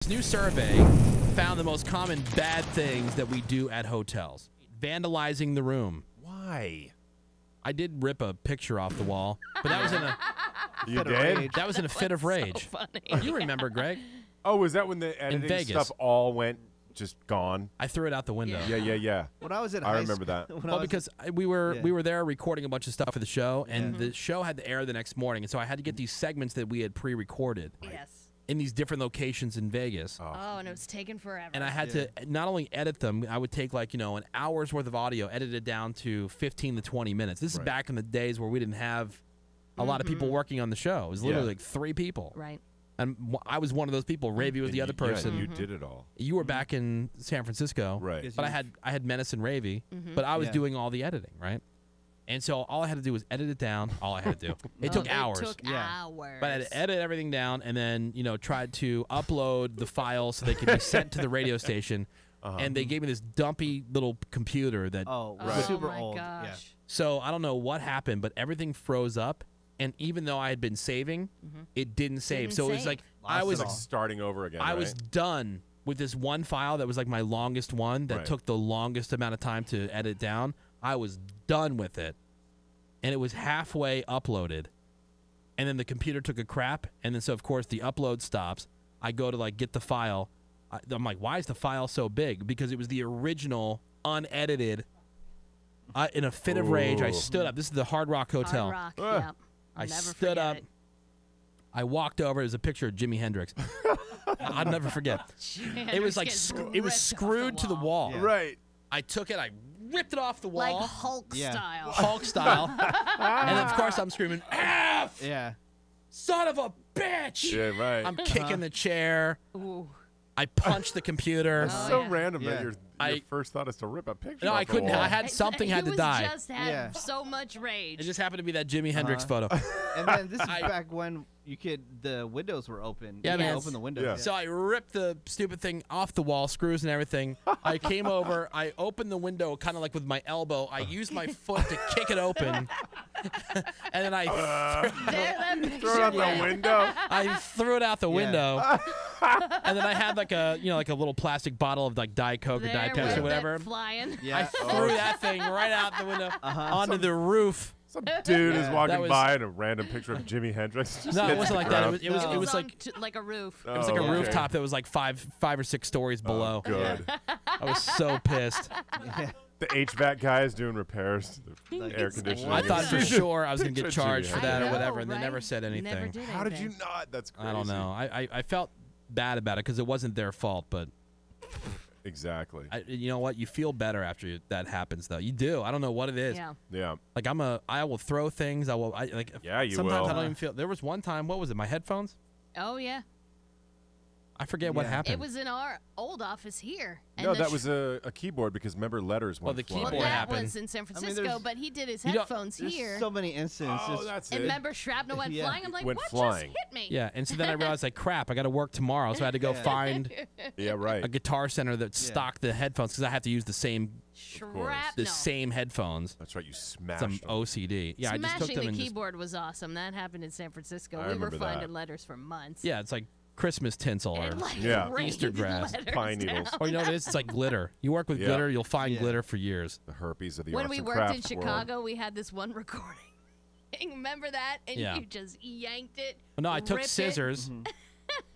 This new survey found the most common bad things that we do at hotels. Vandalizing the room. Why? I did rip a picture off the wall, but that was in a You did? that was in a fit of rage. So funny. You remember, Greg? Oh, was that when the editing Vegas. stuff all went just gone? I threw it out the window. Yeah. When I was in I remember that. Well, because we were there recording a bunch of stuff for the show, and the show had to air the next morning, and so I had to get these segments that we had pre-recorded Yes. in these different locations in Vegas. Oh, and it was taken forever. And I had to not only edit them, I would take like, an hour's worth of audio, edit it down to 15 to 20 minutes. This is back in the days where we didn't have a lot of people working on the show. It was literally like 3 people. Right. And I was one of those people. Ravy was the other person. Yeah, you did it all. You were back in San Francisco. Right. Yes, But I had Menace and Ravy, but I was Yeah. doing all the editing, right? And so all I had to do was edit it down. All I had to do. It took hours. It took hours. But I had to edit everything down and then, tried to upload the files so they could be sent to the radio station. And they gave me this dumpy little computer that. super my old. gosh. Yeah. So I don't know what happened, but everything froze up. And even though I had been saving, it didn't save. Didn't So it was save. like Lost I was it all. Starting over again. I right? was done with this one file that was like my longest one that Right. took the longest amount of time to edit down. I was done with it. And it was halfway uploaded. And then the computer took a crap. And then so, of course, the upload stops. I go to like get the file. I'm like, why is the file so big? Because it was the original unedited. In a fit of rage, I stood up. This is the Hard Rock Hotel. Hard Rock, yep. I'll I never stood forget up. it. I walked over. There's a picture of Jimi Hendrix. I'll never forget. It was like it was screwed to the wall. Yeah. Right. I took it. I ripped it off the Like wall, Hulk style. Hulk style, and then of course I'm screaming, "F, Yeah. son of a bitch!" Yeah, right. I'm kicking the chair. Ooh. I punched the computer. It's so yeah. random that Yeah. your I- first thought is to rip a picture. No, off I the couldn't. wall. I had something had to die. He just had Yeah. so much rage. It just happened to be that Jimi Hendrix photo. And then this is I- back when the windows were open. Yeah, you could man. open the windows. Yeah. So I ripped the stupid thing off the wall, screws and everything. I came over, I opened the window kind of like with my elbow. I used my foot to kick it open. And then There, that picture Throw it out the went. window. I threw it out the window. And then I had like a like a little plastic bottle of like Diet Coke or There Diet Pepsi went or whatever. it flying. I Yeah. threw that thing right out the window onto the roof. Some dude is walking was- by and a random picture of Jimi Hendrix. Just No, it hits wasn't the like that. ground. It was No. it was on like like a roof. it was like a okay. rooftop that was like five or six stories below. Good. I was so pissed. The HVAC guy is doing repairs to the Like air it's conditioning. I thought for sure I was gonna get Picture of charged Jimi for that or I whatever, know, and they right? never said anything. Never did How did you anything. not? That's crazy. I don't know. I felt bad about it because it wasn't their fault, but Exactly. you know what? You feel better after that happens, though. You do. I don't know what it is. Yeah. Yeah. Like I will throw things. Yeah, you sometimes will. I don't even feel. There was one time. What was it? My headphones. Oh, yeah. I forget what Yeah. happened. It was in our old office here. And No, the that was a keyboard because remember letters Well, went the flying. keyboard Well, that happened. was in San mean, Francisco, there's- but he did his You don't- headphones There's here. so many instances. Oh, that's And it. remember, shrapnel went Yeah. flying. I'm like, Went what flying. just hit me? Yeah, and so then I realized like crap. I got to work tomorrow, so I had to go Yeah. find Yeah, right. a Guitar Center that stocked the headphones because I have to use the same Shrapnel. headphones. That's right. You smashed Some them. OCD. Yeah, I just took Smashing them the and just, keyboard was awesome. That happened in San Francisco. I We were remember that. finding letters for months. yeah, it's like Christmas tinsel or And, like, Yeah. rained Easter grass, letters pine down. needles. or you know what it is? It's like glitter. You work with Yeah. glitter, you'll find Yeah. glitter for years. The herpes of the When arts we and worked in crafts world. Chicago, we had this one recording. Remember that? And Yeah. you just yanked it. No, I took ripped it. scissors.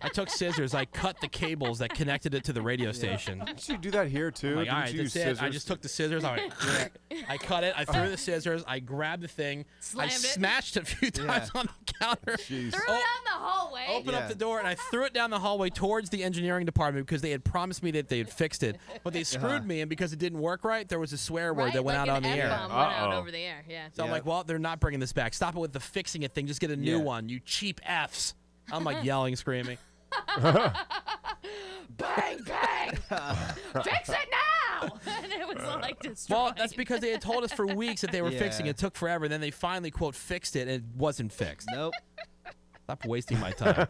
I took scissors. I cut the cables that connected it to the radio station. Didn't you do that here too? Like, all Didn't right, you use that's it. I scissors? just took the scissors. I cut it. I threw the scissors. I grabbed the thing. Slammed I it. smashed it a few times on the counter. Jeez. Threw it down the hallway. Opened up Yeah. the door and I threw it down the hallway towards the engineering department because they had promised me that they had fixed it, but they screwed me, and because it didn't work right, there was a swear word right? that went like out on an the air. F-bomb went out Uh-oh. over the air. Yeah. So I'm like, well, they're not bringing this back. Stop it with the fixing it thing. Just get a new Yeah. one. You cheap Fs. I'm like yelling, screaming. Bang, bang! Fix it now! And it was like destroyed. Well, that's because they had told us for weeks that they were fixing it. Yeah. It took forever. And then they finally, quote, fixed it, and it wasn't fixed. Nope. Stop wasting my time.